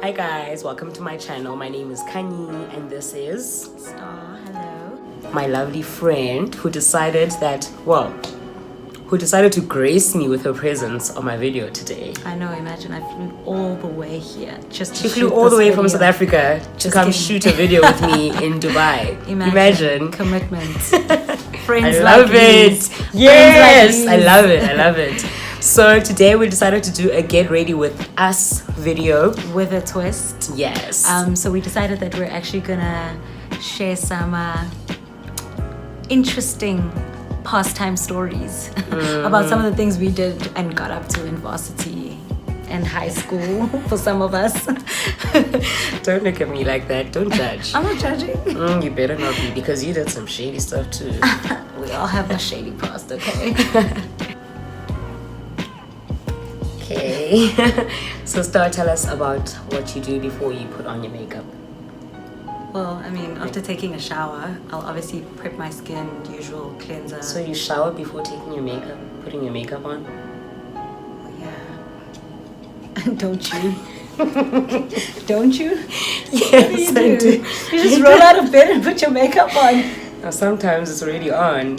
Hi guys, welcome to my channel. My name is KHANYI and this is Star. Hello. My lovely friend who decided to grace me with her presence on my video today. I know, imagine I flew all the way here just to She flew all the way from South Africa to come shoot a video with me in Dubai. Imagine. Commitment. Friends I love it. these. Yes, Like I love it. So today we decided to do a get ready with us video with a twist. Yes. So we decided that we're actually gonna share some interesting pastime stories about some of the things we did and got up to in varsity and high school for some of us. Don't look at me like that. Don't judge. I'm not judging. You better not be, because you did some shady stuff too. We all have a shady past, okay? Okay. So Star, tell us about what you do before you put on your makeup. Well, I mean, after taking a shower, I'll obviously prep my skin, usual cleanser. So you shower before taking your makeup, putting your makeup on? Yeah. Don't you? Don't you? Yes, What do I do. You just roll out of bed and put your makeup on. Now sometimes it's already on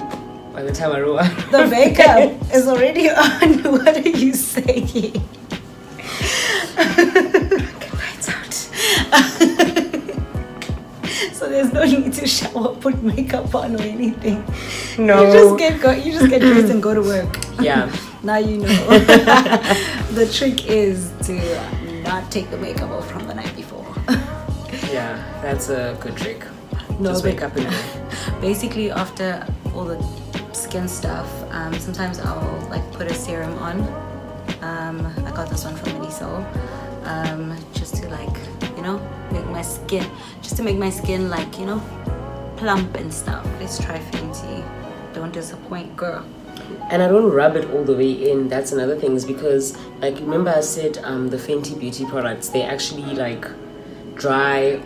by the time I roll out. The makeup is already on. What are you saying? Lights out. So there's no need to shower, put makeup on or anything. No. You just get dressed and go to work. Yeah. Now you know. The trick is to not take the makeup off from the night before. Yeah, that's a good trick. No, just but wake up in the day. basically after all the skin stuff, sometimes I'll like put a serum on. I got this one from Miniso, just to make my skin like plump and stuff. Let's try Fenty. Don't disappoint, girl. And I don't rub it all the way in. That's another thing, is because, like, remember I said the Fenty beauty products, they actually like dry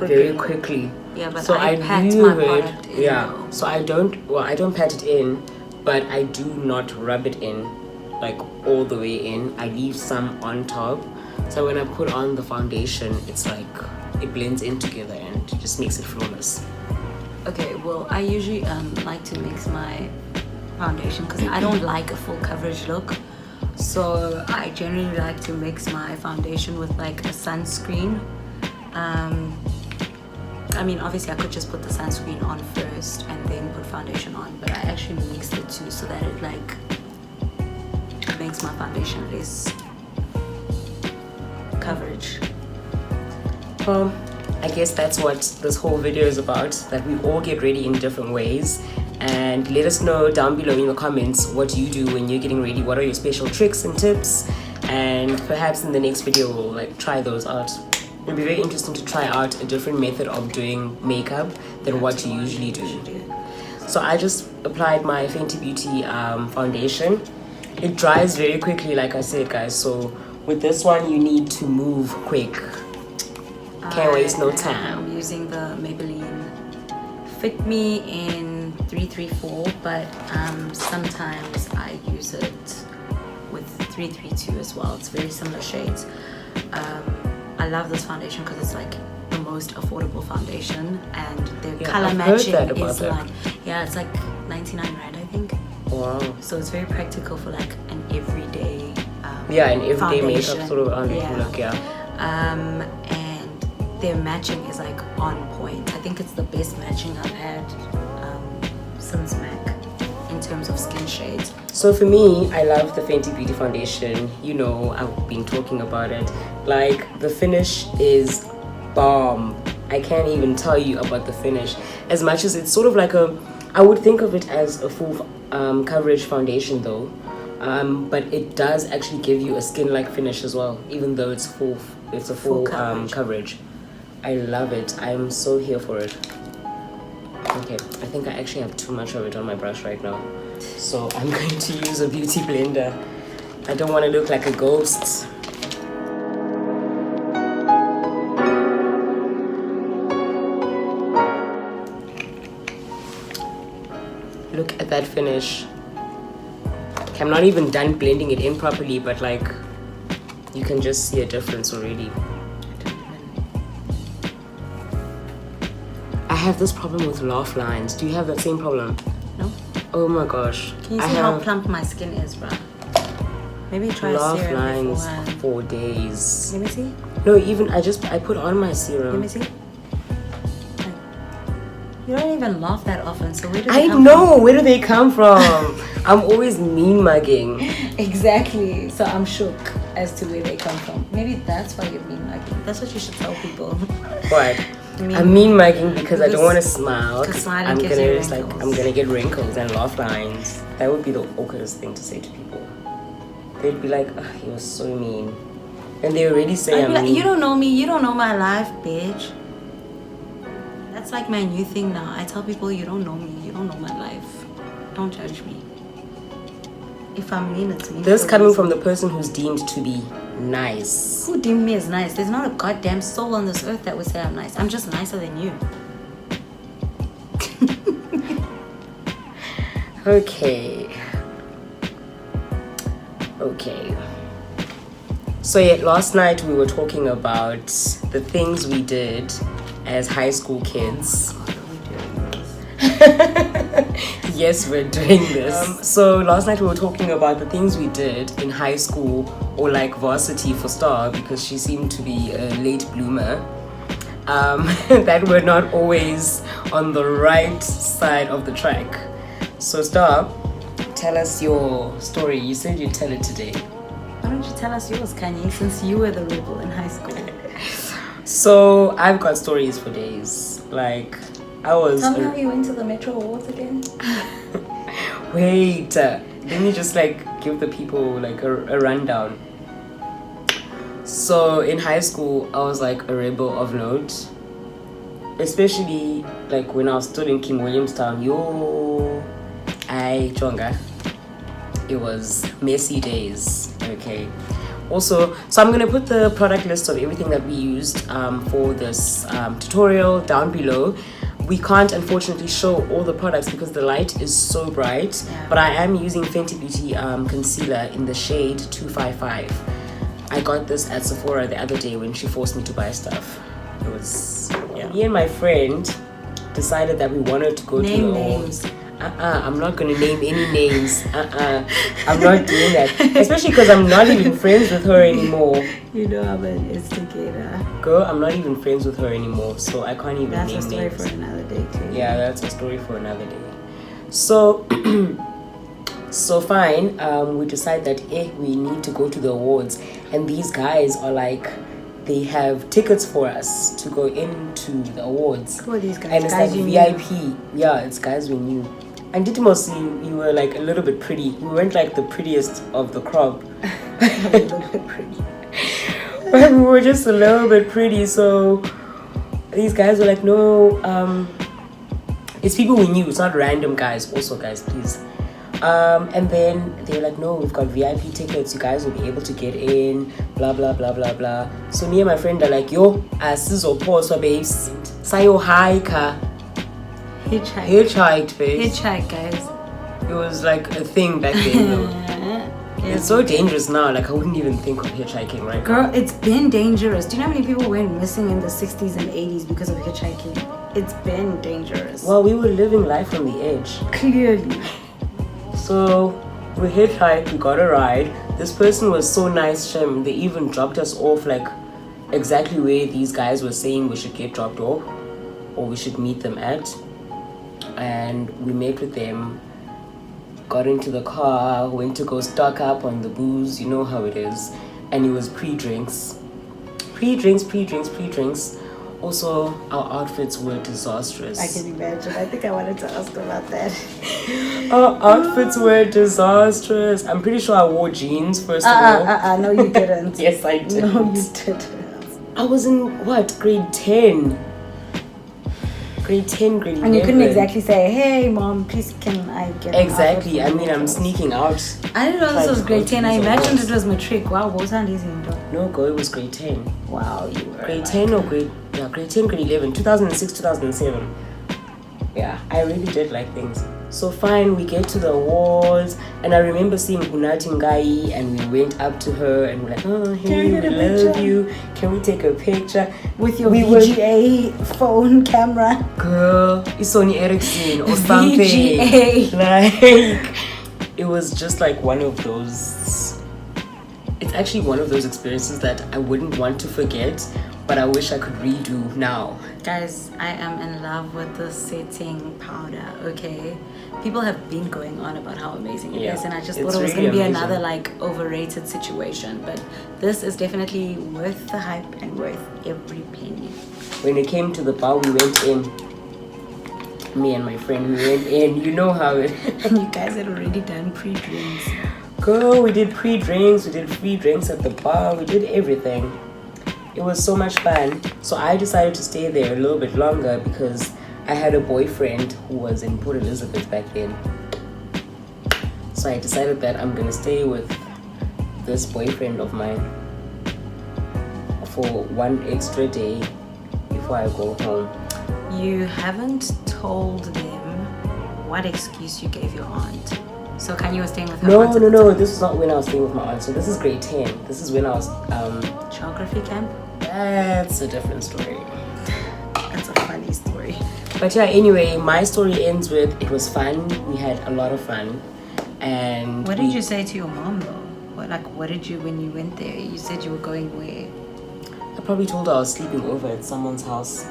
very quickly. Yeah, but so I pat my product in. Yeah, so I don't pat it in, but I do not rub it in like all the way in. I leave some on top, so when I put on the foundation, it's like it blends in together and it just makes it flawless. Okay, well, I usually like to mix my foundation because I don't like a full coverage look. So I generally like to mix my foundation with like a sunscreen. I mean, obviously I could just put the sunscreen on first and then put foundation on, but I actually mix the two so that it like makes my foundation less coverage. Well, I guess that's what this whole video is about, that we all get ready in different ways. And let us know down below in the comments what you do when you're getting ready. What are your special tricks and tips? And perhaps in the next video we'll like try those out. It'll be very interesting to try out a different method of doing makeup than what you usually do. So I just applied my Fenty Beauty foundation. It dries very quickly, like I said, guys. So with this one you need to move quick. Can't waste no time. I'm using the Maybelline Fit Me in 334, but sometimes I use it with 332 as well. It's very similar shades. I love this foundation because it's like the most affordable foundation, and their color matching is like, it's like 99 Rand, I think. Wow. So it's very practical for like an everyday an everyday foundation. makeup sort of look, and their matching is like on point. I think it's the best matching I've had since MAC in terms of skin shades. So for me, I love the Fenty Beauty foundation. You know, I've been talking about it. Like, the finish is bomb. I can't even tell you about the finish. As much as it's sort of like I would think of it as a full coverage foundation though. But it does actually give you a skin-like finish as well, even though it's a full coverage. I love it. I'm so here for it. Okay, I think I actually have too much of it on my brush right now. So I'm going to use a beauty blender. I don't want to look like a ghost. Look at that finish. Okay, I'm not even done blending it in properly, but like you can just see a difference already. have this problem with laugh lines. Do you have that same problem? No. Oh my gosh. Can you see how plump my skin is, bro? Maybe try laugh serum lines beforehand. for days. Let me see. No, even I put on my serum. Let me see. You don't even laugh that often, so where do I they come know. Where do they come from? I'm always mean mugging. Exactly. So I'm shook as to where they come from. Maybe that's why you're mean mugging. That's what you should tell people. What? I'm mean mugging because I don't want to smile. Cause I'm gonna get wrinkles and laugh lines. That would be the awkwardest thing to say to people. They'd be like, oh, he was so mean. And they already say I'm mean. You don't know me, you don't know my life, bitch. That's like my new thing now. I tell people you don't know me, you don't know my life. Don't judge me. If I'm mean, it's mean. This coming from the person who's deemed to be nice. Who deemed me as nice? There's not a goddamn soul on this earth that would say I'm nice. I'm just nicer than you. Okay. So yeah, last night we were talking about the things we did as high school kids. Yes, we're doing this. So last night we were talking about the things we did in high school or like varsity for Star, because she seemed to be a late bloomer. That were not always on the right side of the track. So Star, tell us your story. You said you'd tell it today. Why don't you tell us yours, KHANYI, since you were the rebel in high school? So I've got stories for days. Like I was. Tell me how you went to the Metro Awards again. Wait, let me just like give the people like a rundown. So in high school, I was like a rebel of note, especially like when I was still in King Williamstown. Chonga. It was messy days. Okay. Also, so I'm gonna put the product list of everything that we used for this tutorial down below. We can't unfortunately show all the products because the light is so bright, but I am using Fenty Beauty concealer in the shade 255. I got this at Sephora the other day when she forced me to buy stuff. It was, yeah. Me and my friend decided that we wanted to go to the names. I'm not gonna name any names. I'm not doing that. Especially because I'm not even friends with her anymore. You know I'm an instigator. Girl, I'm not even friends with her anymore, so I can't even name names. That's a story for another day too. Yeah, that's a story for another day. So, so fine. We decide that we need to go to the awards, and these guys are like, they have tickets for us to go into the awards. Who are these guys? And it's guys like VIP. Knew. Yeah, it's guys we knew. And Didymos, you were like a little bit pretty. We weren't like the prettiest of the crop. A little bit pretty. But we were just a little bit pretty. So these guys were like, no, it's people we knew. It's not random guys. Also, guys, please. And then they're like, no, we've got VIP tickets. You guys will be able to get in. Blah, blah, blah, blah, blah. So me and my friend are like, yo, asizo poso babes. Sayo hike. Hitchhiked, babes. Hitchhike, guys. It was like a thing back then, though. It's so dangerous now. Like, I wouldn't even think of hitchhiking right now. Girl, it's been dangerous. Do you know how many people went missing in the 60s and 80s because of hitchhiking? It's been dangerous. Well, we were living life on the edge. Clearly. So we hitchhiked, we got a ride. This person was so nice, Shem. They even dropped us off like exactly where these guys were saying we should get dropped off or we should meet them at. And we met with them, got into the car, went to go stock up on the booze, you know how it is. And it was pre-drinks. Also, our outfits were disastrous. I can imagine. I think I wanted to ask about that. Our outfits were disastrous. I'm pretty sure I wore jeans first of all. No, you didn't. Yes, I did. No, you didn't. I was in, what, grade 10? Grade 10, grade 11. And you couldn't exactly say, hey, mom, please can I get Exactly. I mean, I'm sneaking out. I didn't know this was grade 10. I imagined it was matric. Wow, what was that easy? No, girl, it was grade 10. Wow, you were grade 10 or grade 10, grade 11, 2006, 2007. Yeah, I really did like things. So fine, we get to the awards, and I remember seeing Unati Ngai, and we went up to her and we're like, oh, hey, we love you. Can we take a picture? With your VGA phone camera. Girl, it's Sony Ericsson or something. VGA. Like, it was just like one of those, it's actually one of those experiences that I wouldn't want to forget, but I wish I could redo now. Guys, I am in love with the setting powder, okay? People have been going on about how amazing it is, and I just thought it was going to be another like overrated situation, but this is definitely worth the hype and worth every penny. When it came to the bar, we went in. Me and my friend, we went in. You know how it. And you guys had already done pre-drinks. Girl, we did pre-drinks, we did free drinks at the bar, we did everything. It was so much fun. So I decided to stay there a little bit longer because I had a boyfriend who was in Port Elizabeth back then. So I decided that I'm gonna stay with this boyfriend of mine for one extra day before I go home. You haven't told them what excuse you gave your aunt. So Kanye was staying with her aunt? No. This was not when I was staying with my aunt. So this is grade 10. This is when I was... Geography camp? That's a different story. That's a funny story. But yeah, anyway, my story ends with it was fun. We had a lot of fun. And what did you say to your mom though? What did you, when you went there? You said you were going where? I probably told her I was sleeping over at someone's house.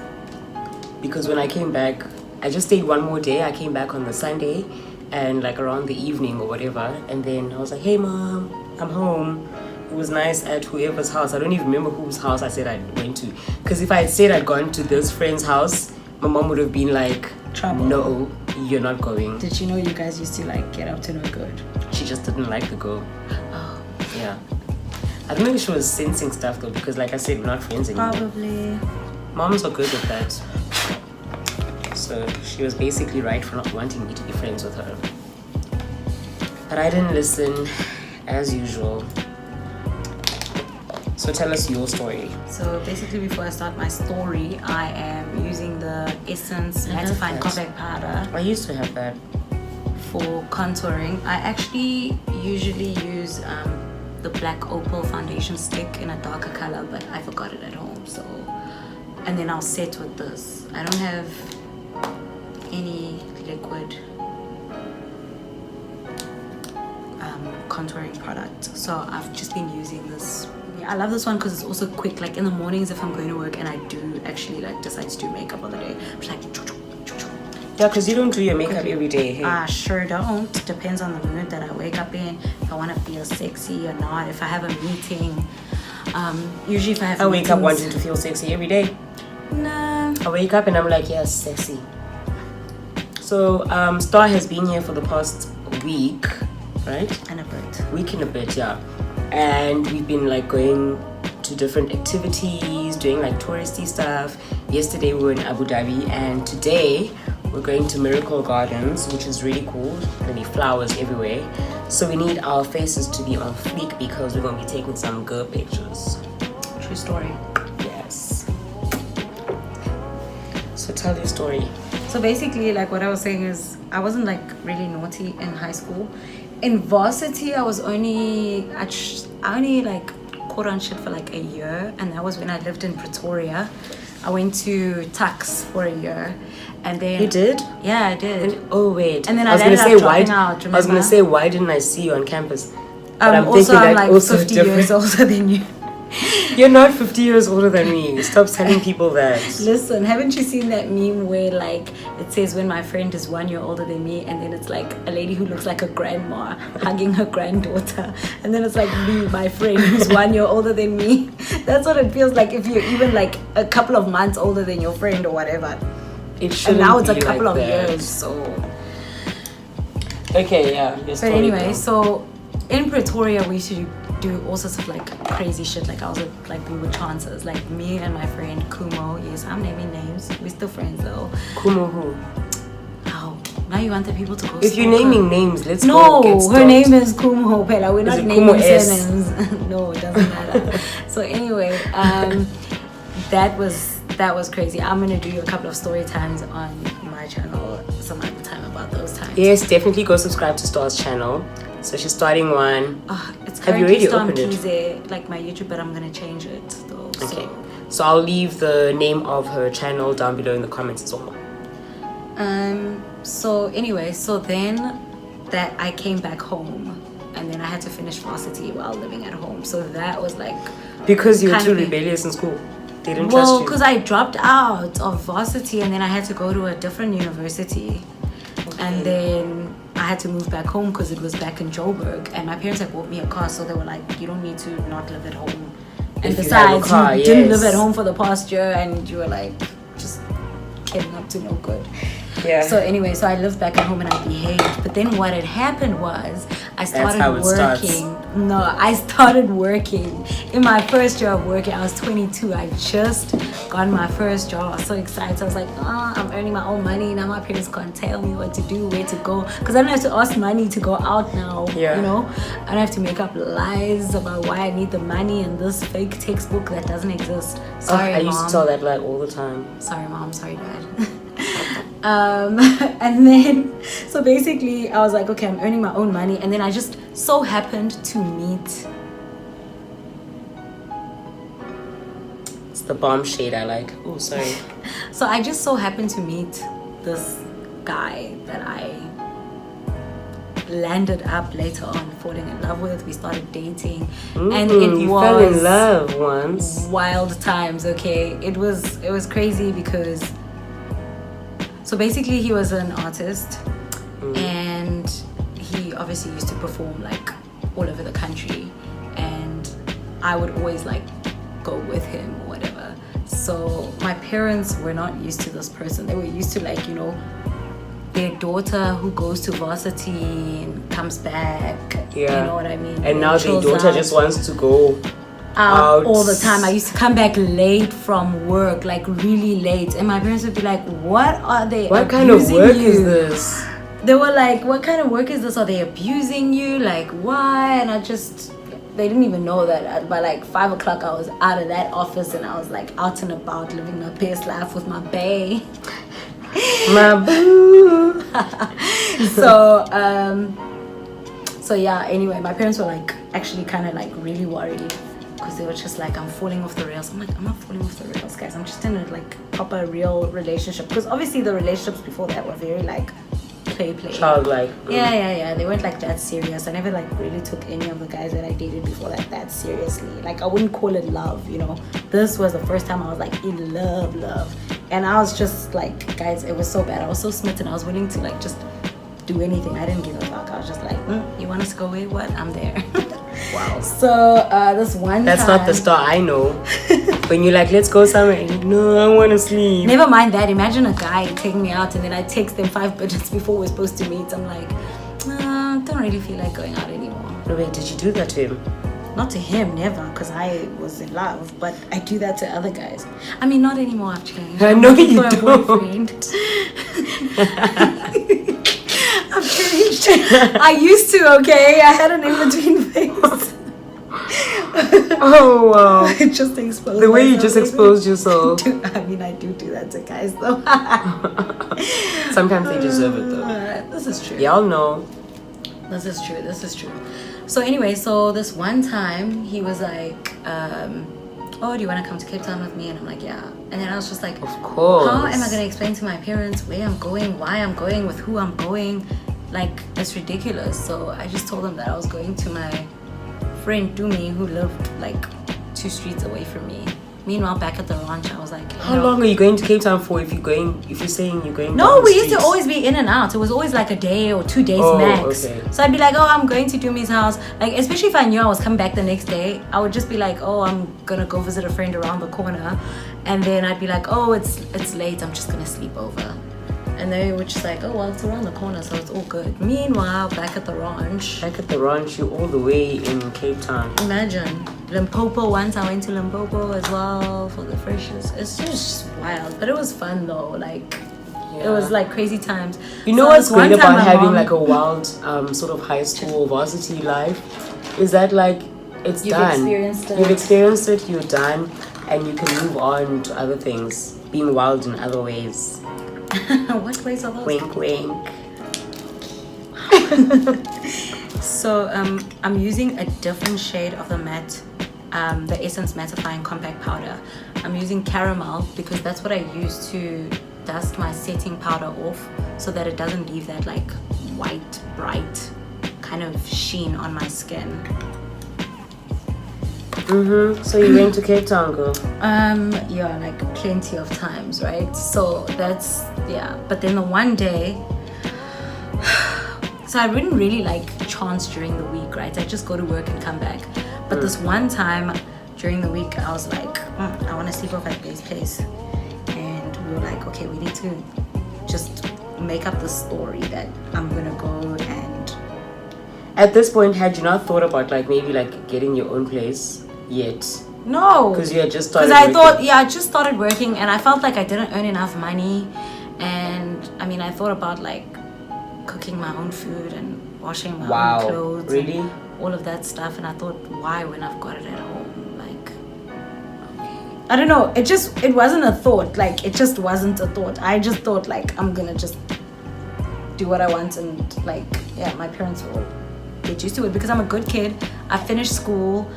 Because when I came back, I just stayed one more day. I came back on the Sunday and like around the evening or whatever. And then I was like, hey mom, I'm home. It was nice at whoever's house. I don't even remember whose house I said I went to. Because if I had said I'd gone to this friend's house, my mom would have been like, trouble. No, you're not going. Did she know you guys used to like get up to no good? She just didn't like the girl. Oh. Yeah. I don't know if she was sensing stuff though, because like I said, we're not friends anymore. Probably. Moms are good with that. So she was basically right for not wanting me to be friends with her. But I didn't listen, as usual. So tell us your story. So basically before I start my story, I am using the Essence Mattifying Compact Powder. I used to have that. For contouring. I actually usually use the Black Opal foundation stick in a darker color, but I forgot it at home. So, and then I'll set with this. I don't have any liquid contouring product, so I've just been using this. I love this one because it's also quick. Like in the mornings, if I'm going to work and I do actually like decide to do makeup on the day, I'm just like yeah, because you don't do your makeup every day. Hey? I sure don't. Depends on the mood that I wake up in. If I want to feel sexy or not. If I have a meeting. Usually if I have I wake up wanting to feel sexy every day. Nah. I wake up and I'm like, yes, sexy. So Star has been here for the past week, right? And a bit. Week and a bit, yeah. And we've been like going to different activities, doing like touristy stuff. Yesterday we were in Abu Dhabi, and today we're going to Miracle Gardens, which is really cool. There's gonna be flowers everywhere. So we need our faces to be on fleek because we're gonna be taking some girl pictures. True story. Yes. So tell your story. So basically, like what I was saying is, I wasn't like really naughty in high school. In varsity, I only like caught on shit for like a year, and that was when I lived in Pretoria. I went to Tux for a year, and then you did? Yeah, I did. Oh wait, and then I was gonna say why? I was gonna say why didn't I see you on campus? But I'm like 50 years older than you. You're not 50 years older than me. Stop telling people that. Listen, haven't you seen that meme where like it says when my friend is 1 year older than me, and then it's like a lady who looks like a grandma hugging her granddaughter, and then it's like me, my friend who's 1 year older than me. That's what it feels like if you're even like a couple of months older than your friend or whatever. It should. And now it's a couple of years. So. Okay, yeah. But anyway, so in Pretoria we used to do all sorts of like crazy shit. Like we were chances. Like me and my friend Kumo. Yes, I'm naming names. We're still friends though. Kumo who? Oh, now you want the people to go. If you're naming names, let's go. No, her name is Kumo Pela. We're not naming surnames. No, it doesn't matter. So anyway, that was crazy. I'm gonna do a couple of story times on my channel some other time about about those times. Yes, definitely go subscribe to Star's channel. So she's starting one. It's Have you already Star opened Mkhize, it? like my YouTube, but I'm gonna change it though. Okay. So I'll leave the name of her channel down below in the comments as well. So anyway, so then that I came back home, and then I had to finish varsity while living at home. So that was like, because you were kind too of rebellious in school. They didn't trust well, you. because I dropped out of varsity, and then I had to go to a different university. And then I had to move back home because it was back in Joburg, and my parents had bought me a car, so they were like, you don't need to not live at home. And If you have a besides, car, you didn't yes. live at home for the past year, and you were like just getting up to no good. Yeah. So anyway, so I lived back at home and I behaved. But then what had happened was I started how it starts. working. No, I started working. In my first year of working, I was 22. I just got my first job. I was so excited. I was like, I'm earning my own money. Now my parents can't tell me what to do, where to go. Because I don't have to ask money to go out now. Yeah. You know? I don't have to make up lies about why I need the money and this fake textbook that doesn't exist. Sorry, I used Mom. to tell that lie all the time. Sorry, Mom. Sorry, Dad. And then so basically I was like, okay, I'm earning my own money, and then I just so happened to meet, It's the bomb shade I like. Oh, sorry. so I just so happened to meet this guy that I landed up later on falling in love with. We started dating, and it you was fell in love once. wild times. Okay, it was crazy because so basically he was an artist, and he obviously used to perform like all over the country, and I would always like go with him or whatever. So my parents were not used to this person. They were used to, like, you know, their daughter who goes to varsity and comes back. Yeah. You know what I mean? And now their chills daughter out. just wants to go Out all the time. I used to come back late from work, like really late, and my parents would be like, what are they What kind of abusing work you? is this? They were like, what kind of work is this? Are they abusing you? Like, why? And they didn't even know that by like 5 o'clock I was out of that office, and I was like out and about living my best life with my bae. My boo. So yeah, anyway, my parents were like actually kind of like really worried, because they were just like, I'm falling off the rails. I'm like, I'm not falling off the rails, guys. I'm just in a like proper real relationship, because obviously the relationships before that were very like play Childlike. yeah, they weren't like that serious. I never like really took any of the guys that I dated before that seriously. Like, I wouldn't call it love, you know. This was the first time I was like in love, and I was just like, guys, it was so bad. I was so smitten. I was willing to like just do anything. I didn't give a fuck. I was just like, you want us to go away? What? I'm there. Wow. So this one That's time, not the Star I know. When you're like, let's go somewhere, and you, no, I want to sleep. never mind that. Imagine a guy taking me out, and then I text them 5 minutes before we're supposed to meet. I'm like, don't really feel like going out anymore. No, wait, did you do that to him? Not to him, never, because I was in love. But I do that to other guys. I mean, not anymore. I've changed. I I'm know looking you for a don't. boyfriend. I've changed. I used to. Okay, I had an in-between phase. Oh, wow. I just exposed The way you myself, just maybe. exposed yourself. I mean, I do that to guys, though. Sometimes they deserve it, though. This is true. Y'all know. This is true. So anyway, so this one time he was like, oh, do you want to come to Cape Town with me? And I'm like, yeah. And then I was just like, Of course. how am I going to explain to my parents where I'm going, why I'm going, with who I'm going? Like, it's ridiculous. So I just told them that I was going to my friend Dumi, who lived like 2 streets away from me. Meanwhile, back at the ranch, I was like, How long are you going to Cape Town for if you're saying you're going No, down the we used to streets? always be in and out. It was always like a day or 2 days Oh, max. okay. So I'd be like, oh, I'm going to Dumi's house. Like, especially if I knew I was coming back the next day, I would just be like, oh, I'm gonna go visit a friend around the corner. And then I'd be like, oh, it's late, I'm just gonna sleep over. And they were just like, oh, well, it's around the corner, so it's all good. Meanwhile, back at the ranch, Back at the ranch, you're all the way in Cape Town. imagine Limpopo. Once I went to Limpopo as well for the freshest. It's just wild, but it was fun though. Like, it was like crazy times. You know So what's this one great time about my having mom- like a wild sort of high school varsity life is that like it's You've done. experienced it. You've experienced it, you're done, and you can move on to other things, being wild in other ways. What ways are those? Wink, wink. So I'm using a different shade of the matte, the Essence Mattifying Compact Powder. I'm using Caramel because that's what I use to dust my setting powder off, so that it doesn't leave that like white, bright kind of sheen on my skin. So you went to Cape Town, girl? Yeah, like plenty of times, right? So that's, yeah. But then the one day, so I wouldn't really like chance during the week, right? I just go to work and come back. But this one time during the week, I was like, I want to sleep off at Bae's place. And we were like, okay, we need to just make up the story that I'm gonna go. And at this point, had you not thought about like maybe like getting your own place yet? no, Because you had just started because I working. thought, yeah, I just started working and I felt like I didn't earn enough money. And I mean, I thought about like cooking my own food and washing my own clothes. Really? And all of that stuff. And I thought, why when I've got it at home? Like, I don't know. It wasn't a thought. Like, it just wasn't a thought. I just thought like, I'm gonna just do what I want. And like, yeah, my parents will get used to it because I'm a good kid. I finished school.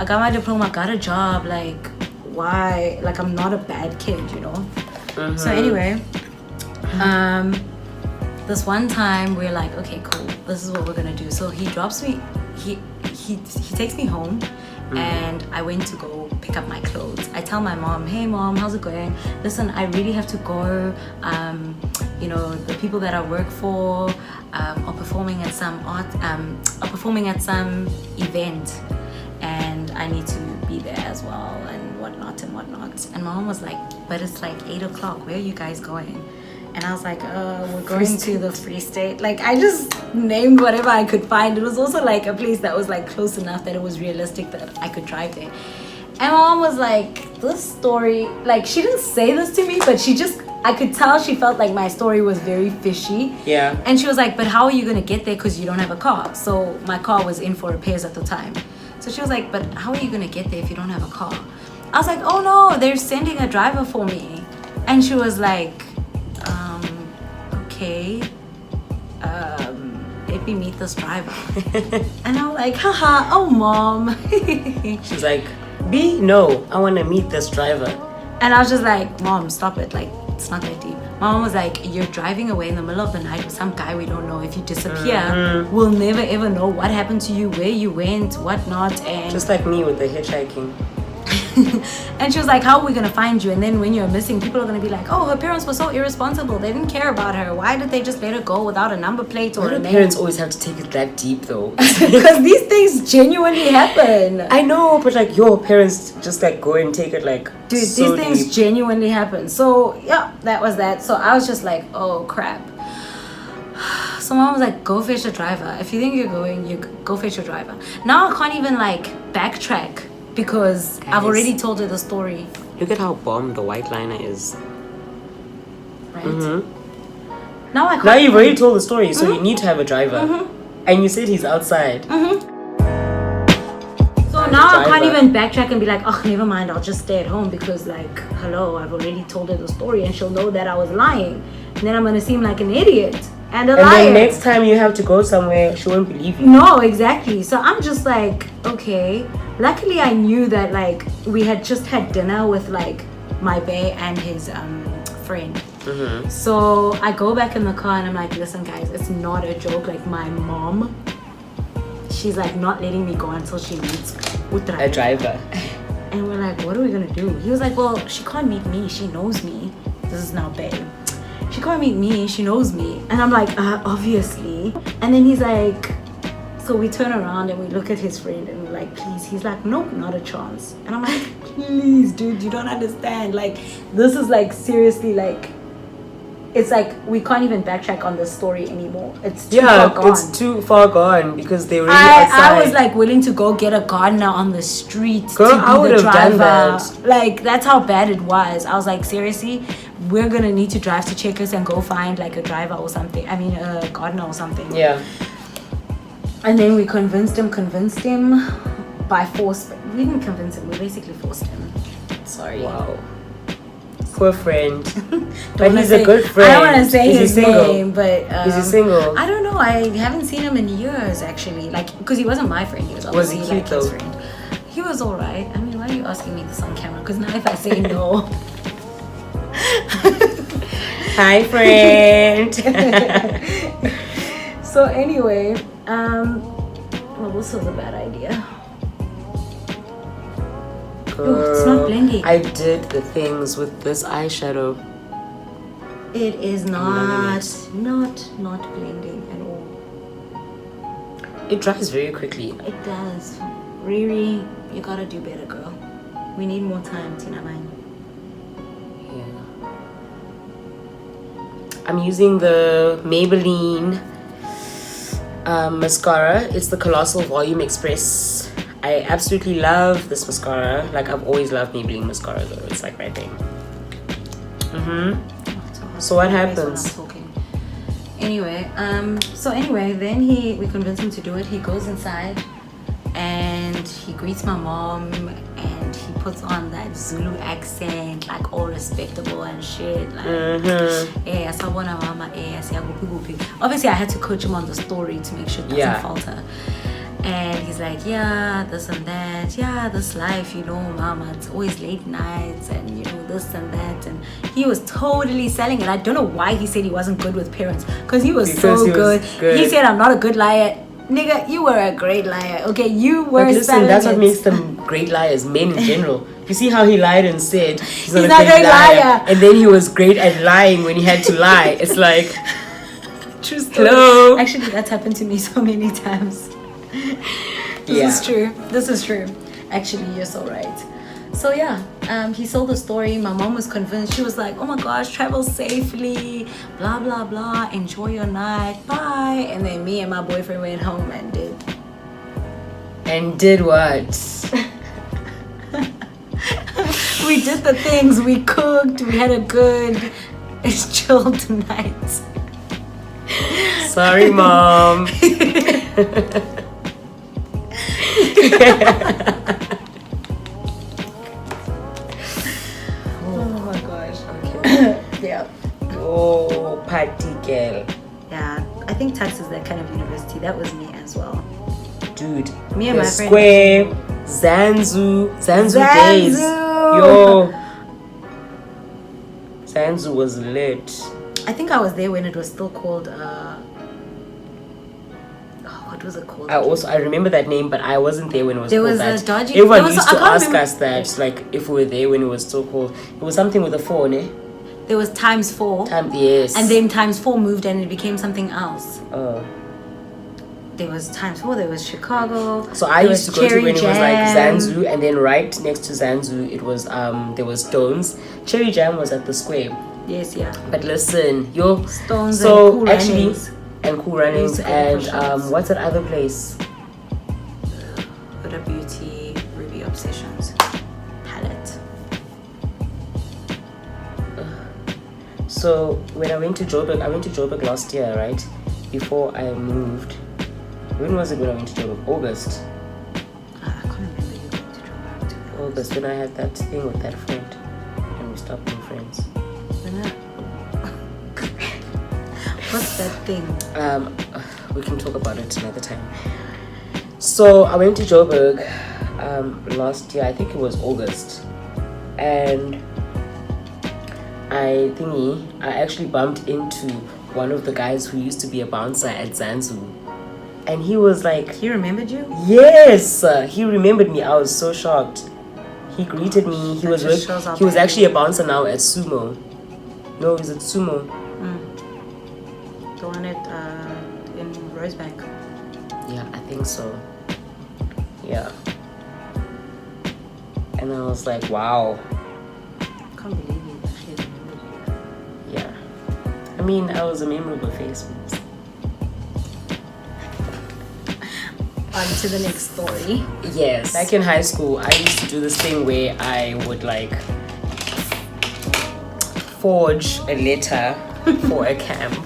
I got my diploma, got a job. Like, why? Like, I'm not a bad kid, you know? So anyway, this one time we're like, okay, cool, this is what we're gonna do. So he drops me, he takes me home, and I went to go pick up my clothes. I tell my mom, hey mom, how's it going? Listen, I really have to go. You know, the people that I work for are performing at some event, and I need to be there as well, and whatnot and whatnot. And my mom was like, but it's like 8 o'clock, where are you guys going? And I was like, we're going to the Free State. Like, I just named whatever I could find. It was also like a place that was like close enough that it was realistic that I could drive there. And my mom was like, this story, like, she didn't say this to me, but I could tell she felt like my story was very fishy. Yeah. And she was like, but how are you going to get there because you don't have a car? So my car was in for repairs at the time. So she was like, but how are you going to get there if you don't have a car? I was like, oh no, they're sending a driver for me. And she was like, okay, let me meet this driver. And I'm like, haha, oh mom. She's like, B, no, I want to meet this driver. And I was just like, mom, stop it. Like, it's not that deep. My mom was like, you're driving away in the middle of the night with some guy we don't know. If you disappear, we'll never ever know what happened to you, where you went, whatnot. And just like me with the hitchhiking. And she was like, how are we gonna find you? And then when you're missing, people are gonna be like, oh, her parents were so irresponsible, they didn't care about her. Why did they just let her go without a number plate or Why a do name? parents always have to take it that deep though? Because these things genuinely happen. I know, but like your parents just like go and take it like, dude, so these things deep. genuinely happen. So yeah, that was that. So I was just like, oh crap. So mom was like, go fetch a driver. If you think you're going, you go fetch a driver. Now I can't even like backtrack because I've already told her the story. Look at how bomb the white liner is. Right? Now I can't. Now you've already told the story, so you need to have a driver. And you said he's outside. So now I can't even backtrack and be like, oh, never mind, I'll just stay at home because like, hello, I've already told her the story and she'll know that I was lying. And then I'm going to seem like an idiot and a liar. And then next time you have to go somewhere, she won't believe you. No, exactly. So I'm just like, okay. Luckily, I knew that like we had just had dinner with like my bae and his friend. So I go back in the car and I'm like, listen guys, it's not a joke. Like my mom, she's like not letting me go until she meets Utra. A driver. And we're like, what are we gonna do? He was like, well, she can't meet me. She knows me. This is now bae. She can't meet me. She knows me. And I'm like, obviously. And then he's like, so we turn around and we look at his friend and we're like, please. He's like, nope, not a chance. And I'm like, please, dude, you don't understand. Like, this is like seriously like, it's like we can't even backtrack on this story anymore. It's too far gone. It's too far gone because they were I was like willing to go get a gardener on the street Girl, to be I would the have driver. done that. Like that's how bad it was. I was like, seriously, we're gonna need to drive to Checkers and go find like a driver or something. I mean, a gardener or something. Yeah. And then we convinced him by force. We didn't convince him. We basically forced him. Sorry. Wow. Poor friend. But he's a good friend. I don't want to say his name, but is he single? I don't know. I haven't seen him in years actually. Like, because he wasn't my friend. He was obviously was he cute, like his friend. He was alright. I mean, why are you asking me this on camera? Because now if I say no. Hi, friend. So anyway, well, this was a bad idea. Oh, it's not blending. I did the things with this eyeshadow. It is not blending at all. It dries very quickly. It does. Riri, you gotta do better, girl. We need more time, Tina Mine. Yeah. I'm using the Maybelline mascara. It's the Colossal Volume Express. I absolutely love this mascara. Like, I've always loved Maybelline mascara though. It's like my thing. So what happens? Anyway, then we convince him to do it. He goes inside and he greets my mom and he puts on that Zulu accent, like all respectable and shit. Like, obviously I had to coach him on the story to make sure it doesn't falter. And he's like, yeah, this and that, yeah, this life, you know, mama, it's always late nights and, you know, this and that. And he was totally selling it. I don't know why he said he wasn't good with parents, because he was so good. He said, I'm not a good liar. Nigga, you were a great liar. Okay, you were. But listen, that's what makes them great liars, men in general. You see how he lied and said he's not a great liar. And then he was great at lying when he had to lie. It's like, true story. Hello. Actually, that's happened to me so many times. This is true. Actually, you're so right. So yeah, he sold the story. My mom was convinced. She was like, oh my gosh, travel safely, blah blah blah, enjoy your night, bye. And then me and my boyfriend went home and did what? We did the things. We cooked, we had a good chilled night. Sorry, mom. Oh my gosh. Okay. Yeah. Oh, party girl. Yeah, I think Tux is that kind of university. That was me as well. Dude, me and my friend. Square, Zanzu days. Yo. Zanzu was lit. I think I was there when it was still called what was it called? I remember that name, but I wasn't there when it was there called was that. A dodgy. Everyone used to ask us that, like, if we were there when it was still called. It was something with a 4, ne? There was times 4. Yes. And then times 4 moved and it became something else. Oh. There was times 4. There was Chicago. So I used to go to when it was like Zanzu, and then right next to Zanzu, it was there was Stones. Cherry Jam was at the Square. Yes, yeah. But listen, yo, Stones so and Cool actually. Runnings. And Cool Runnings and what's that other place? Huda Beauty, Ruby Obsessions, Palette. So when I went to Joburg last year, right? Before I moved. When was it when I went to Joburg? August. I can't remember you going to Joburg. August, when I had that thing with that friend and we stopped being friends. What's that thing? We can talk about it another time. So I went to Joburg last year. I think it was August, and I actually bumped into one of the guys who used to be a bouncer at Zanzu, and he was like, he remembered you? Yes, he remembered me. I was so shocked. He greeted me. He was actually a bouncer now at Sumo. No, is it Sumo? The one at in Rosebank. Yeah, I think so. Yeah. And I was like, wow. I can't believe you actually remembered you. Yeah. I mean, I was a memorable face. On to the next story. Yes. Back in high school, I used to do this thing where I would like forge a letter for a camp.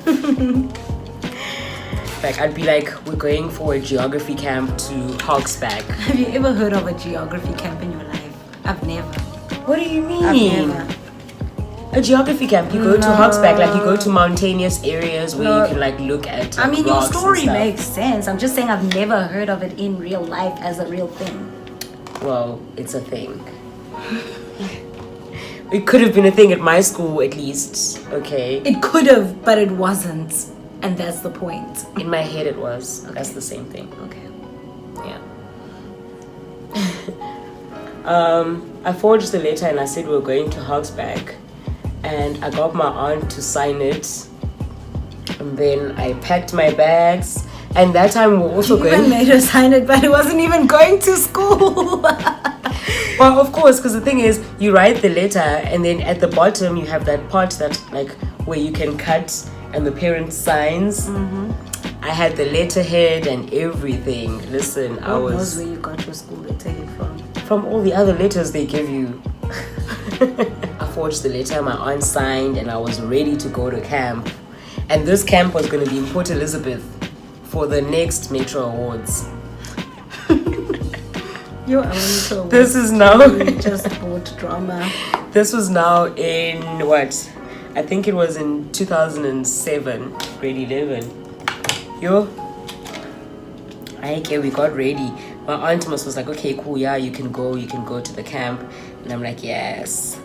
Like, I'd be like, we're going for a geography camp to Hogsback. Have you ever heard of a geography camp in your life? I've never. What do you mean? I've never. A geography camp. You go to Hogsback, like you go to mountainous areas where you can like look at. Like, I mean, your rocks and story stuff. makes sense. I'm just saying I've never heard of it in real life as a real thing. Well, it's a thing. It could have been a thing at my school, at least. Okay. It could have, but it wasn't, and that's the point. In my head, it was. Okay. That's the same thing. Okay. Yeah. I forged the letter and I said we were going to Hogsback, and I got my aunt to sign it, and then I packed my bags. And that time we were also You going. even made her sign it, but it wasn't even going to school. Well, of course, because the thing is, you write the letter, and then at the bottom you have that part that like where you can cut, and the parent signs. I had the letterhead and everything. Listen, I Who was knows where you got your school letterhead from all the other letters they give you. I forged the letter, my aunt signed, and I was ready to go to camp. And this camp was going to be in Port Elizabeth for the next Metro Awards. Your own. This is now just bought drama. This was now in what? I think it was in 2007, grade 11. Yo, we got ready. My aunt was like, okay, cool, yeah, you can go to the camp. And I'm like, yes.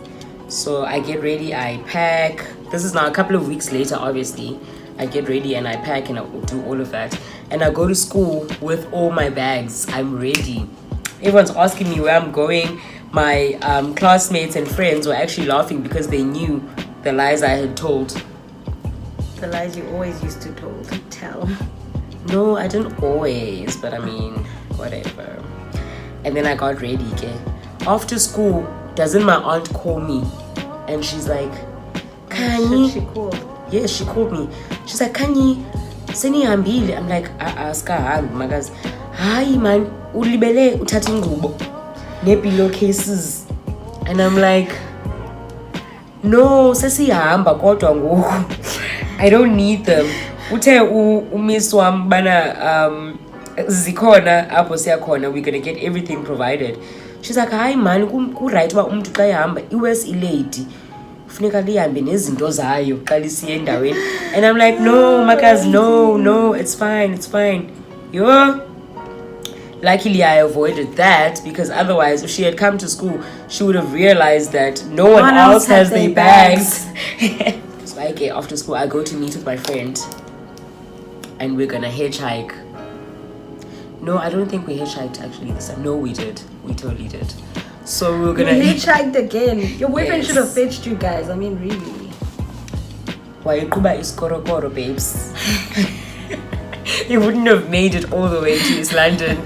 So I get ready, I pack. This is now a couple of weeks later, obviously. I get ready and I pack and I do all of that. And I go to school with all my bags. I'm ready. Everyone's asking me where I'm going. My classmates and friends were actually laughing because they knew the lies I had told. The lies you always used to tell. No, I didn't always, but I mean, whatever. And then I got ready, okay? After school, doesn't my aunt call me? And she's like, KHANYI. She called. Yes, she called me. She's like, KHANYI, seni hambile. I'm like, skahambi magazi. Hayi man, ulibele uthatha ingubo ne pillowcases. And I'm like, no, sesihamba kodwa ngoku. I don't need them. Uthe umiss wam bana zikhona apho siyakhona, we're gonna get everything provided. She's like, hayi man, ku right uba umuntu xa ehamba iwes ilady funeka lihambe nezinto zayo xa lisiya endaweni. And I'm like, no makazi, no, it's fine. Yo, luckily I avoided that, because otherwise if she had come to school she would have realized that no one else has their bags. So I get after school, I go to meet with my friend and we're gonna hitchhike. No, I don't think we hitchhiked actually this time. No, we did. We totally did. So we were gonna hitchhiked again. Your boyfriend should have fetched you guys. I mean, really. Why Kuba is korokoro, babes? He wouldn't have made it all the way to East London.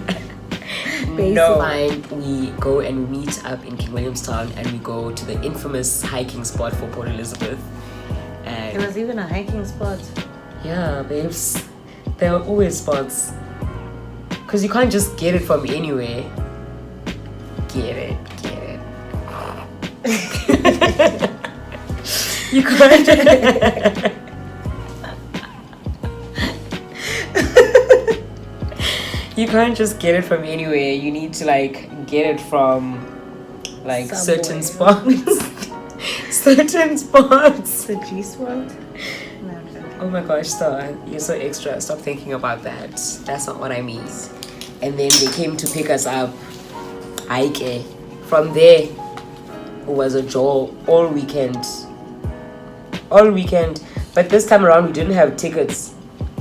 No. Fine. We go and we meet up in King Williamstown and we go to the infamous hiking spot for Port Elizabeth. And there was even a hiking spot. Yeah, babes. There are always spots. Because you can't just get it from anywhere. Get it. You can't. You can't just get it from anywhere. You need to like get it from like certain spots. Certain spots. The G spot? No. Oh my gosh, Star, you're so extra. Stop thinking about that. That's not what I mean. And then they came to pick us up. Ike. From there, it was a jaw all weekend. But this time around, we didn't have tickets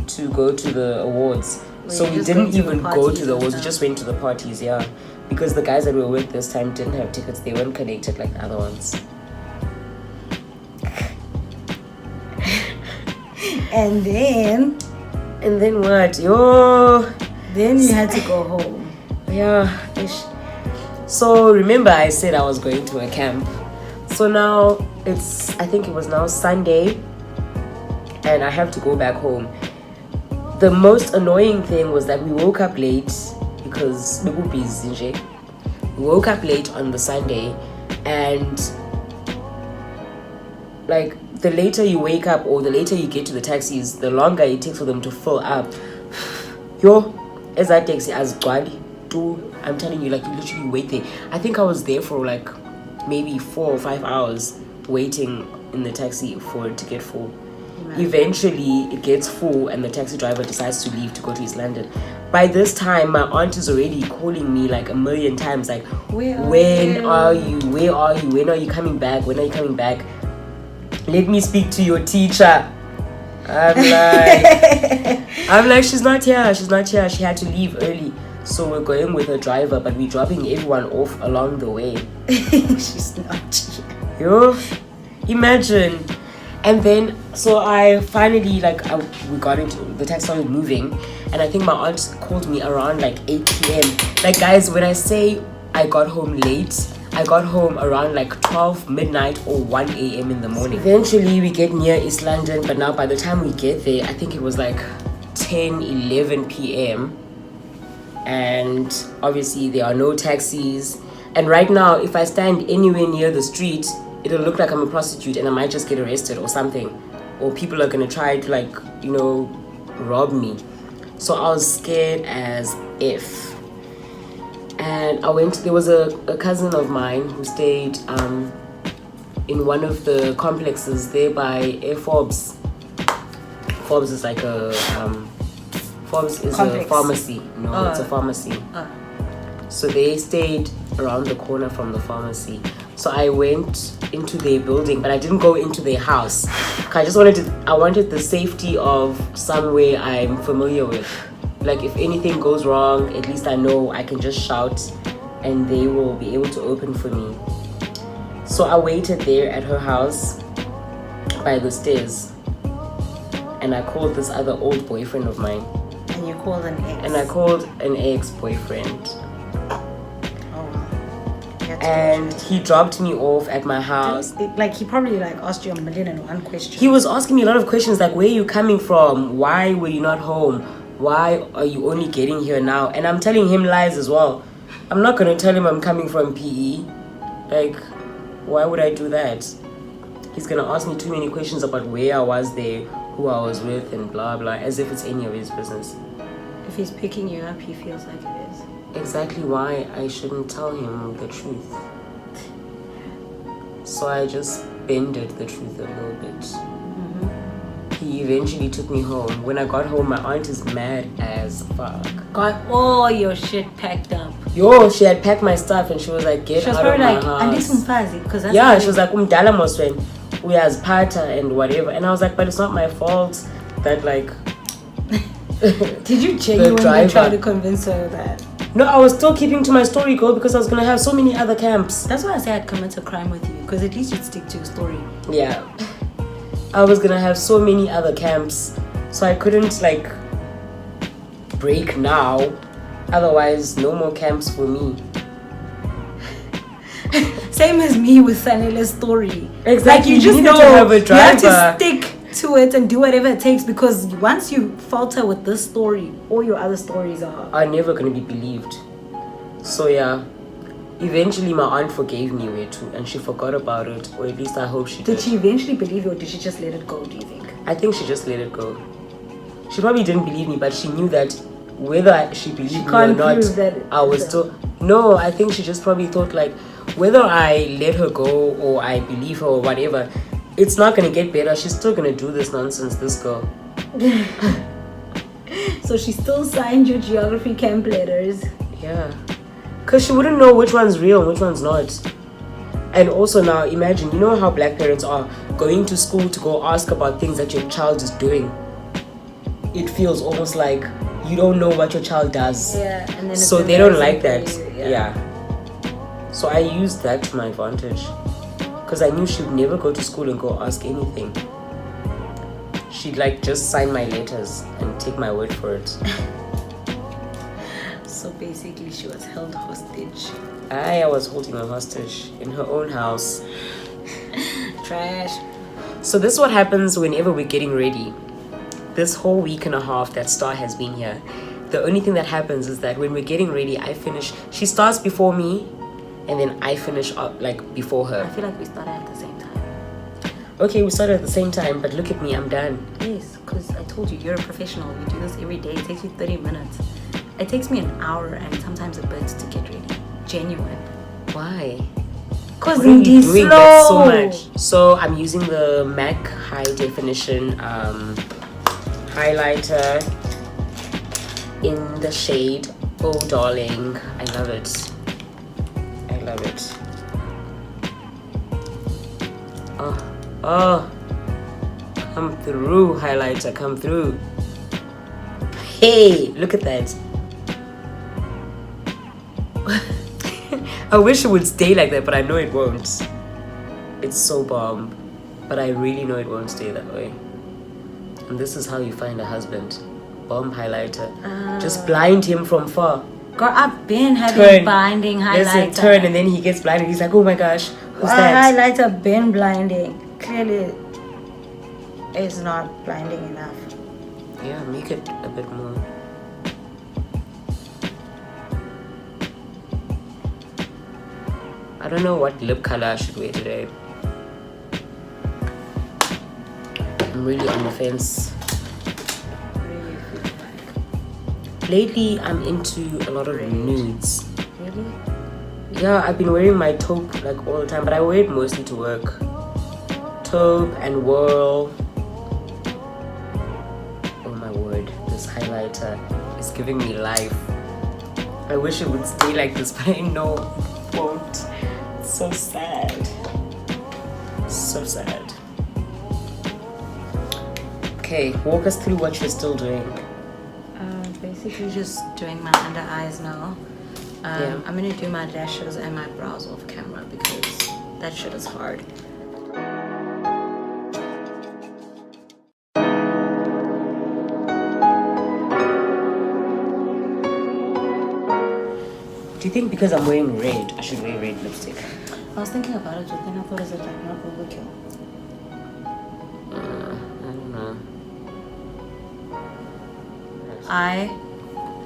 to go to the awards. So we didn't even go to the awards. We just went to the parties, yeah. Because the guys that we were with this time didn't have tickets. They weren't connected like the other ones. And then what? Yo. Then you had to go home. Yeah. Ish. So remember I said I was going to a camp. So now I think it was now Sunday and I have to go back home. The most annoying thing was that we woke up late because we were busy. We woke up late on the Sunday, and like the later you wake up or the later you get to the taxis, the longer it takes for them to fill up. Yo, as that taxi as Gwali, I'm telling you, like you literally wait there. I think I was there for like maybe 4 or 5 hours waiting in the taxi for it to get full. Right. Eventually, it gets full and the taxi driver decides to leave to go to East London. By this time, my aunt is already calling me like a million times, like, when are you? Where are you? When are you coming back? When are you coming back? Let me speak to your teacher. I'm like, she's not here. She's not here. She had to leave early. So we're going with her driver, but we're dropping everyone off along the way. She's not here. Yo, imagine. And then, so I finally, we got into, the taxi started moving. And I think my aunt called me around like 8 p.m. Like, guys, when I say I got home late, I got home around like 12 midnight or 1 a.m. in the morning. Eventually, we get near East London. But now by the time we get there, I think it was like 10, 11 p.m. And obviously, there are no taxis. And right now, if I stand anywhere near the street, it'll look like I'm a prostitute and I might just get arrested or something. Or people are gonna try to rob me. So I was scared as if. And there was a cousin of mine who stayed in one of the complexes there by Air Forbes. Forbes is like a Forbes is a pharmacy. No, it's a pharmacy. So they stayed around the corner from the pharmacy. So I went into their building, but I didn't go into their house. I wanted the safety of somewhere I'm familiar with. Like, if anything goes wrong, at least I know I can just shout and they will be able to open for me. So I waited there at her house by the stairs. And I called this other old boyfriend of mine. And you called an ex? And I called an ex-boyfriend. And he dropped me off at my house. He probably asked you 1,000,001 questions. He was asking me a lot of questions, like, where are you coming from? Why were you not home? Why are you only getting here now? And I'm telling him lies as well. I'm not going to tell him I'm coming from PE. Like, why would I do that? He's going to ask me too many questions about where I was there, who I was with, and blah, blah, as if it's any of his business. If he's picking you up, he feels like it is. Exactly why I shouldn't tell him the truth. So I just bended the truth a little bit. He eventually took me home. When I got home, my aunt is mad as fuck. Got all your shit packed up. Yo, she had packed my stuff and she was like, get out of my house. Yeah, she was like, umdala moswen, uyaziphatha and whatever. And I was like, but it's not my fault that Did you genuinely try to convince her that? No, I was still keeping to my story, girl, because I was gonna have so many other camps. That's why I say I'd commit a crime with you, because at least you'd stick to your story. Yeah. I was gonna have so many other camps, so I couldn't break now. Otherwise, no more camps for me. Same as me with Sanela's story. Exactly. You just know to have a driver. You have to stick to it and do whatever it takes, because once you falter with this story, all your other stories are never gonna be believed. So yeah, eventually my aunt forgave me Retouch and she forgot about it, or at least I hope she did. Did she eventually believe you, or did she just let it go, do you think? I think she just let it go. She probably didn't believe me, but she knew that whether she believed me or not, I was still... No, I think she just probably thought whether I let her go or I believe her or whatever, it's not gonna get better. She's still gonna do this nonsense, this girl. So she still signed your geography camp letters? Yeah. Because she wouldn't know which one's real and which one's not. And also now, imagine, you know how black parents are going to school to go ask about things that your child is doing. It feels almost like you don't know what your child does. Yeah, and then so they don't like that. Yeah. So I used that to my advantage. Because I knew she would never go to school and go ask anything. She'd just sign my letters and take my word for it. So basically she was held hostage. I was holding her hostage in her own house. Trash. So this is what happens whenever we're getting ready. This whole week and a half that Star has been here, the only thing that happens is that when we're getting ready, I finish. She starts before me, and then I finish up before her. I feel like we started at the same time. Okay, we started at the same time, but look at me, I'm done. Yes, because I told you, you're a professional. You do this every day. It takes you 30 minutes. It takes me an hour and sometimes a bit to get ready. Genuine. Why? Cause What are you indeed doing? That's so slow. much. So I'm using the MAC High Definition highlighter in the shade Oh Darling. I love it. I love it. Oh, come through, highlighter, come through. Hey, look at that. I wish it would stay like that, but I know it won't. It's so bomb, but I really know it won't stay that way. And this is how you find a husband. Bomb highlighter. Just blind him from far. Girl, I've been having blinding highlighter. Listen, turn, and then he gets blinded. He's like, oh my gosh, who's that? Highlighter been blinding. Clearly, it's not blinding enough. Yeah, make it a bit more. I don't know what lip color I should wear today. I'm really on the fence. Lately, I'm into a lot of nudes. Really? Yeah, I've been wearing my taupe like all the time, but I wear it mostly to work. Taupe and whirl. Oh my word, this highlighter is giving me life. I wish it would stay like this, but I know it won't. It's so sad. So sad. Okay, walk us through what you're still doing. Basically just doing my under eyes now. I'm gonna do my lashes and my brows off camera because that shit is hard. Do you think because I'm wearing red, I should wear red lipstick? I was thinking about it, but then I thought, is it like not overkill? I don't know. I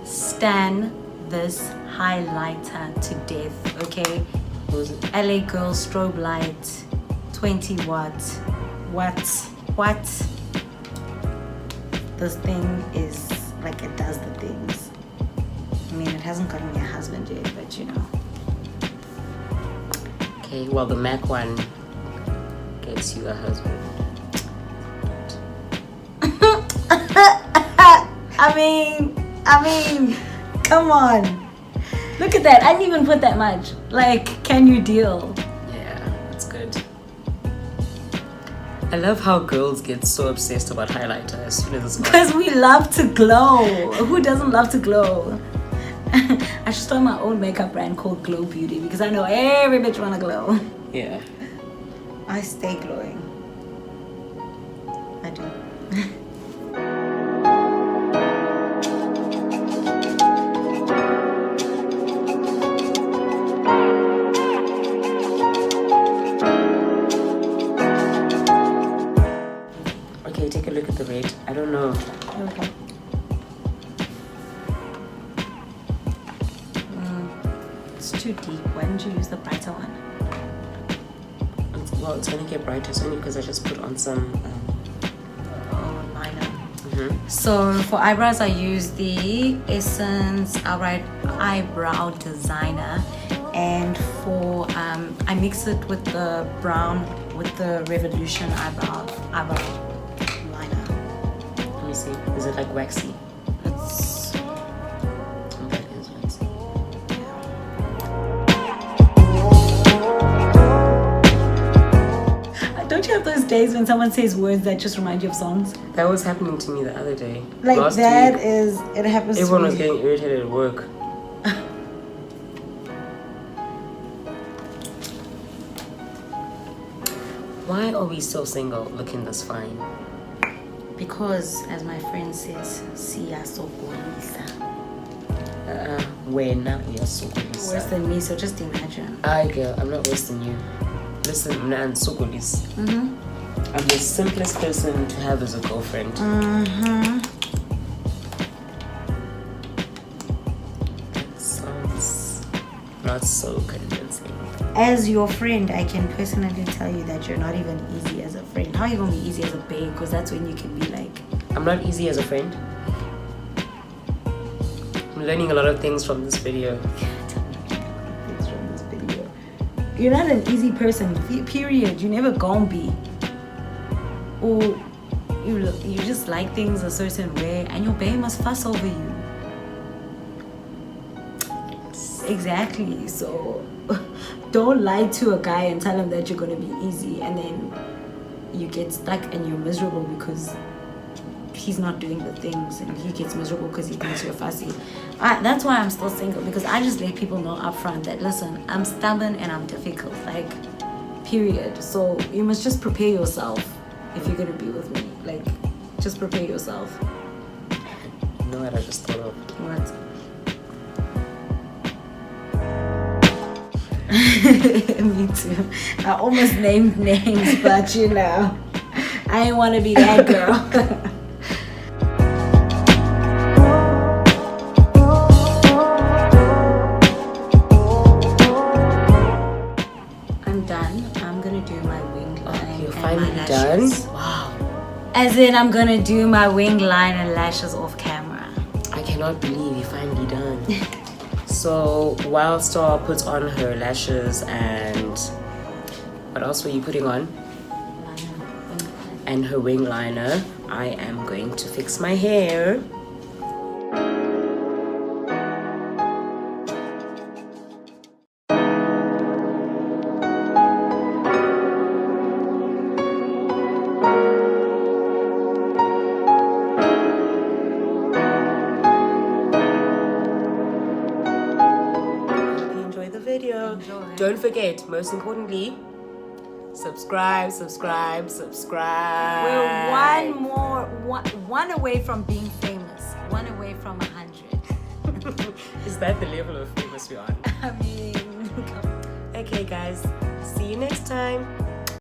stan this highlighter to death, okay? What was it? LA Girl strobe light, 20 watts. What? This thing is like, it does the things. I mean, it hasn't gotten me a husband yet, but you know. Okay, well, the MAC one gets you a husband. I mean, come on. Look at that. I didn't even put that much. Like, can you deal? Yeah, that's good. I love how girls get so obsessed about highlighter as soon as it's on. Because we love to glow. Who doesn't love to glow? I should start my own makeup brand called Glow Beauty because I know every bitch wanna glow. Yeah. I stay glowing. I do. Okay, take a look at the red. I don't know. Okay. It's too deep. Why didn't you use the brighter one? Well, it's gonna get brighter. It's only because I just put on some Liner. Mm-hmm. So for eyebrows, I use the Essence Eyebrow Designer, and for I mix it with the brown with the Revolution eyebrow liner. Let me see. Is it like waxy? It's That is waxy. Don't you have those days when someone says words that just remind you of songs? That was happening to me the other day. Like Last that week, is, it happens everyone to was me. getting irritated at work. Why are we so single looking this fine? Because, as my friend says, siyasokolisa. Wena uyasugulisa. Worse than me, so just imagine. I girl, I'm not worse than you. Listen, mna ansugulis. I'm the simplest person to have as a girlfriend. That sounds not so convincing. As your friend, I can personally tell you that you're not even easy as a friend. How are you gonna be easy as a babe? Because that's when you can be like, I'm not easy as a friend. I'm learning a lot of things from this video. things from this video. You're not an easy person, period. You never gonna be. Or you just like things a certain way and your bae must fuss over you. Exactly. So don't lie to a guy and tell him that you're gonna be easy and then you get stuck and you're miserable because he's not doing the things, and he gets miserable because he thinks you're fussy. That's why I'm still single, because I just let people know up front that, listen, I'm stubborn and I'm difficult, like, period. So you must just prepare yourself if you're gonna be with me. Like, just prepare yourself. You know what I just thought of? What? Me too. I almost named names, but you know, I didn't want to be that girl. Done? Wow. As in, I'm gonna do my wing line and lashes off camera. I cannot believe you're finally done. So while Star puts on her lashes and what else were you putting on? And her wing liner, I am going to fix my hair. Don't forget, most importantly, subscribe. We're one away from being famous. One away from 100. Is that the level of famous we're on? I mean, okay guys, see you next time.